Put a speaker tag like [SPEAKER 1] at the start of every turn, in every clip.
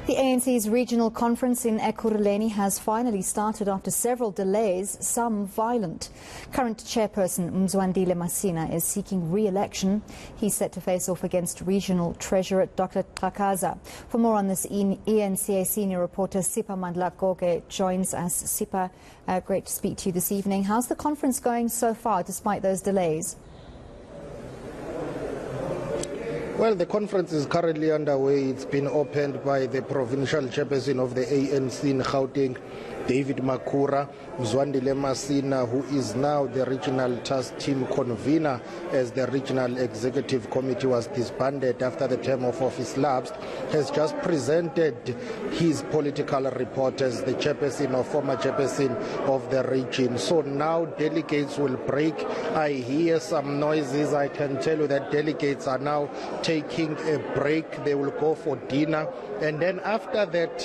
[SPEAKER 1] The ANC's regional conference in Ekurhuleni has finally started after several delays, some violent. Current chairperson Mzwandile Masina is seeking re-election. He's set to face off against regional treasurer Dr. Xhakaza. For more on this, eNCA senior reporter Siphamandla Goge joins us. Sipa, great to speak to you this evening. How's the conference going so far despite those delays?
[SPEAKER 2] Well, the conference is currently underway. It's been opened by the provincial chairperson of the ANC in Gauteng, David Makhura. Mzwandile Masina, who is now the regional task team convener, as the regional executive committee was disbanded after the term of office lapsed, has just presented his political report as the chairperson or former chairperson of the region. So now delegates will break. I hear some noises. I can tell you that delegates are now taking a break. They will go for dinner, and then after that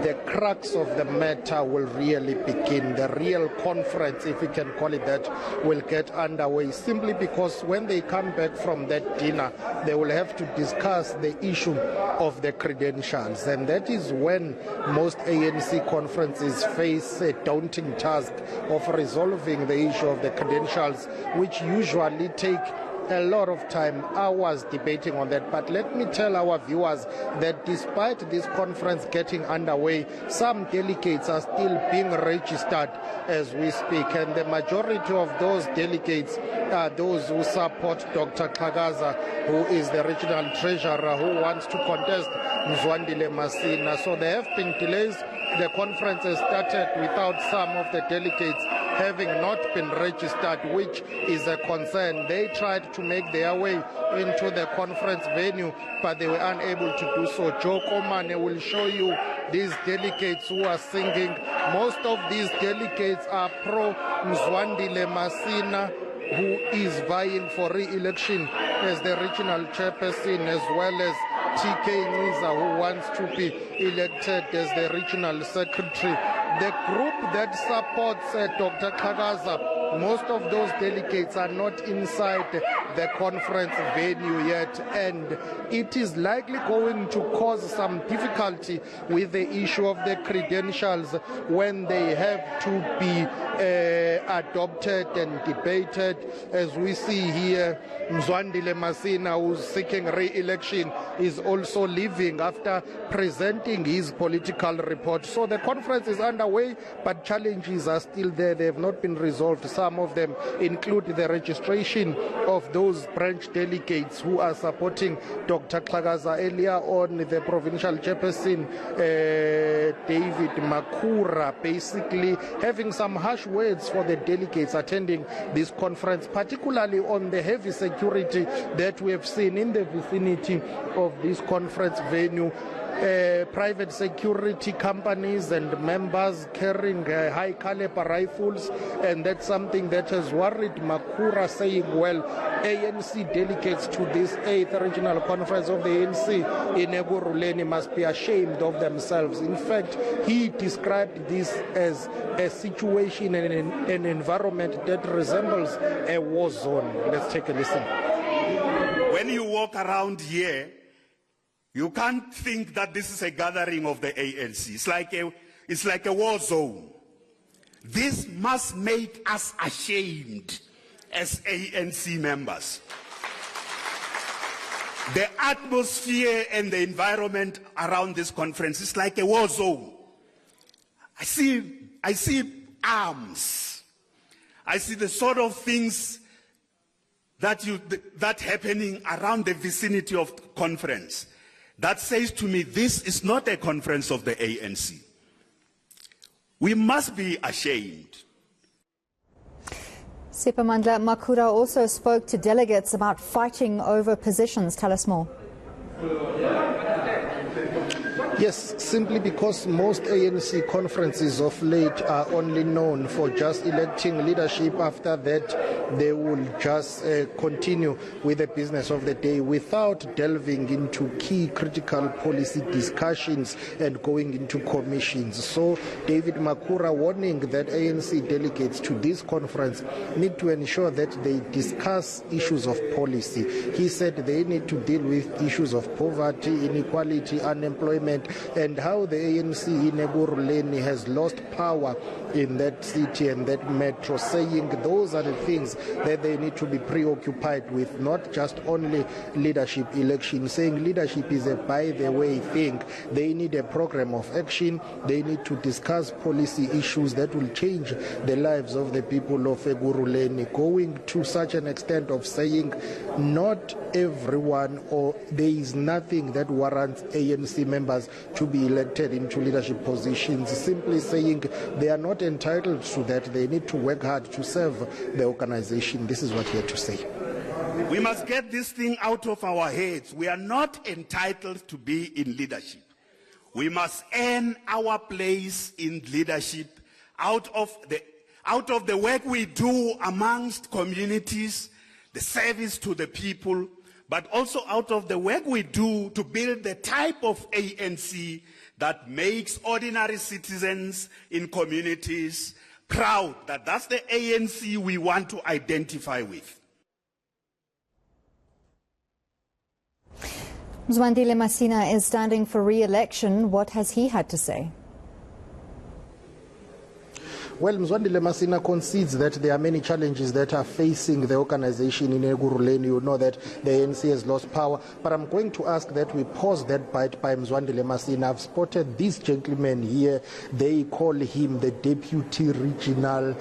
[SPEAKER 2] the crux of the matter will really begin. The real conference, if we can call it that, will get underway, simply because when they come back from that dinner they will have to discuss the issue of the credentials, and that is when most ANC conferences face a daunting task of resolving the issue of the credentials, which usually take a lot of time, hours debating on that. But let me tell our viewers that despite this conference getting underway, some delegates are still being registered as we speak, and the majority of those delegates are those who support Dr. Xhakaza, who is the regional treasurer who wants to contest Mzwandile Masina. So there have been delays. The conference has started without some of the delegates having not been registered, which is a concern. They tried to make their way into the conference venue, but they were unable to do so. Joe Komane will show you these delegates who are singing. Most of these delegates are pro Mzwandile Masina, who is vying for re-election as the regional chairperson, as well as TK Niza, who wants to be elected as the regional secretary. The group that supports Dr. Xhakaza, most of those delegates are not inside the conference venue yet, and it is likely going to cause some difficulty with the issue of the credentials when they have to be adopted and debated. As we see here, Mzwandile Masina, who's seeking re-election, is also leaving after presenting his political report. So the conference is underway, but challenges are still there. They have not been resolved. Some of them include the registration of those branch delegates who are supporting Dr. Xhakaza. Earlier on, the provincial chairperson, David Makhura, basically having some harsh words for the delegates attending this conference, particularly on the heavy security that we have seen in the vicinity of this conference venue. Private security companies and members carrying high caliber rifles, and that's something that has worried Makhura, saying, well, ANC delegates to this 8th regional conference of the ANC in Ekurhuleni must be ashamed of themselves. In fact, he described this as a situation and an environment that resembles a war zone. Let's take a listen.
[SPEAKER 3] When you walk around here, you can't think that this is a gathering of the ANC. It's like a war zone. This must make us ashamed as ANC members. The atmosphere and the environment around this conference is like a war zone. I see arms. I see the sort of things that happening around the vicinity of conference. That says to me, this is not a conference of the ANC. We must be ashamed.
[SPEAKER 1] Siphamandla, Makhura also spoke to delegates about fighting over positions. Tell us more.
[SPEAKER 2] Yes, simply because most ANC conferences of late are only known for just electing leadership. After that, they will just continue with the business of the day without delving into key critical policy discussions and going into commissions. So David Makhura warning that ANC delegates to this conference need to ensure that they discuss issues of policy. He said they need to deal with issues of poverty, inequality, unemployment, and how the ANC in Ekurhuleni has lost power in that city and that metro, saying those are the things that they need to be preoccupied with, not just only leadership election, saying leadership is a by-the-way thing. They need a program of action. They need to discuss policy issues that will change the lives of the people of Ekurhuleni, going to such an extent of saying not everyone, or there is nothing that warrants ANC members to be elected into leadership positions, simply saying they are not entitled to that. They need to work hard to serve the organization. This is what he had to say.
[SPEAKER 3] We must get this thing out of our heads. We are not entitled to be in leadership. We must earn our place in leadership out of the work we do amongst communities, the service to the people, but also out of the work we do to build the type of ANC that makes ordinary citizens in communities proud that that's the ANC we want to identify with.
[SPEAKER 1] Mzwandile Masina is standing for re-election. What has he had to say?
[SPEAKER 2] Well, Mzwandile Masina concedes that there are many challenges that are facing the organization in Ekurhuleni. You know that the ANC has lost power. But I'm going to ask that we pause that bite by Mzwandile Masina. I've spotted this gentleman here. They call him the deputy regional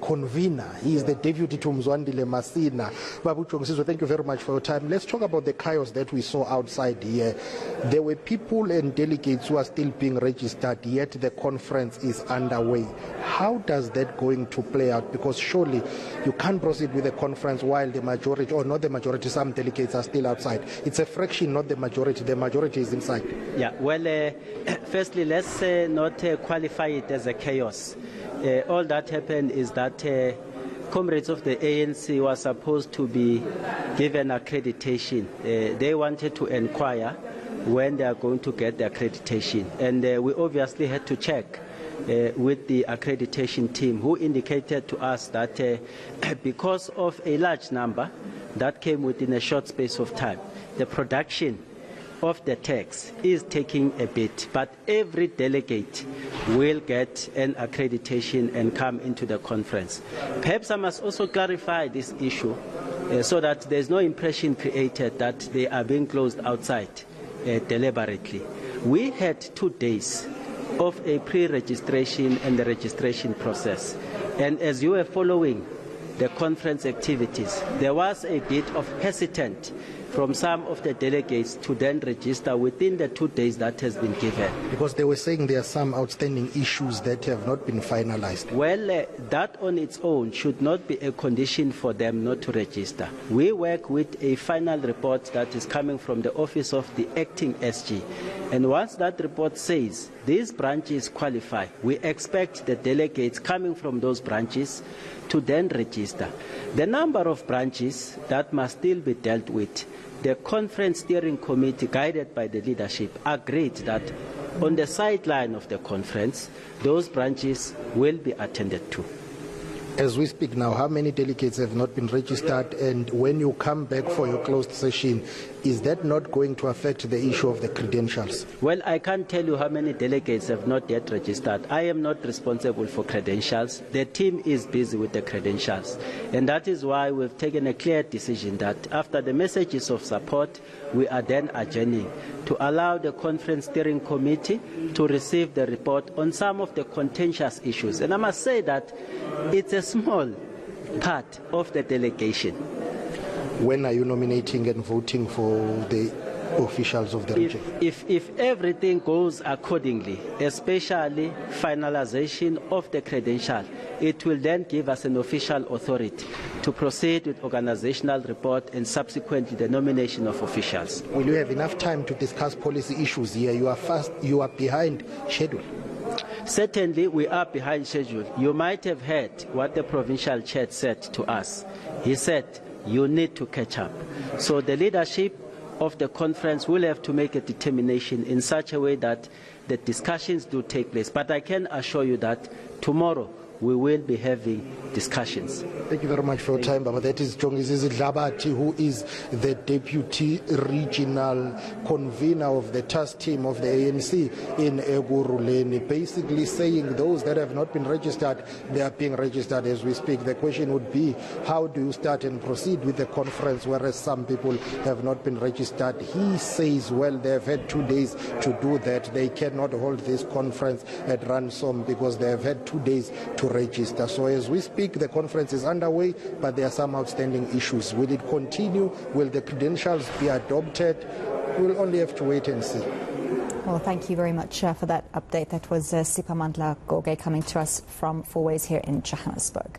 [SPEAKER 2] convener. He is the deputy to Mzwandile Masina. Babu Chongisizo, thank you very much for your time. Let's talk about the chaos that we saw outside here. There were people and delegates who are still being registered, yet the conference is underway. How does that going to play out? Because surely you can't proceed with the conference while the majority, or not the majority, some delegates are still outside. It's a fraction, not the majority. The majority is inside.
[SPEAKER 4] Yeah, well, firstly, let's not qualify it as a chaos. All that happened is that comrades of the ANC were supposed to be given accreditation. They wanted to inquire when they are going to get the accreditation. And we obviously had to check with the accreditation team, who indicated to us that because of a large number that came within a short space of time, the production of the text is taking a bit, but every delegate will get an accreditation and come into the conference. Perhaps I must also clarify this issue so that there's no impression created that they are being closed outside deliberately. We had 2 days of a pre-registration and the registration process. And as you were following the conference activities, there was a bit of hesitance from some of the delegates to then register within the 2 days that has been given.
[SPEAKER 2] Because they were saying there are some outstanding issues that have not been finalized.
[SPEAKER 4] Well, that on its own should not be a condition for them not to register. We work with a final report that is coming from the office of the acting SG. And once that report says these branches qualify, we expect the delegates coming from those branches to then register. The number of branches that must still be dealt with, the conference steering committee, guided by the leadership, agreed that on the sideline of the conference, those branches will be attended to.
[SPEAKER 2] As we speak now, how many delegates have not been registered? And when you come back for your closed session, is that not going to affect the issue of the credentials?
[SPEAKER 4] Well, I can't tell you how many delegates have not yet registered. I am not responsible for credentials. The team is busy with the credentials. And that is why we've taken a clear decision that after the messages of support, we are then adjourning to allow the conference steering committee to receive the report on some of the contentious issues. And I must say that it's a small part of the delegation.
[SPEAKER 2] When are you nominating and voting for the officials of the region?
[SPEAKER 4] If everything goes accordingly, especially finalization of the credential, it will then give us an official authority to proceed with organizational report and subsequently the nomination of officials.
[SPEAKER 2] Will you have enough time to discuss policy issues here? You are behind schedule.
[SPEAKER 4] Certainly, we are behind schedule. You might have heard what the provincial chair said to us. He said, you need to catch up. So the leadership of the conference will have to make a determination in such a way that the discussions do take place. But I can assure you that tomorrow we will be having discussions.
[SPEAKER 2] Thank you very much for your time, Baba. That is Jongizizi Dlabati, who is the Deputy Regional Convener of the task team of the ANC in Ekurhuleni, basically saying those that have not been registered, they are being registered as we speak. The question would be, how do you start and proceed with the conference, whereas some people have not been registered? He says, well, they have had 2 days to do that. They cannot hold this conference at ransom because they have had 2 days to register. So as we speak, the conference is underway, but there are some outstanding issues. Will it continue? Will the credentials be adopted? We'll only have to wait and see.
[SPEAKER 1] Well, thank you very much for that update. That was Siphamandla Goge coming to us from Fourways here in Johannesburg.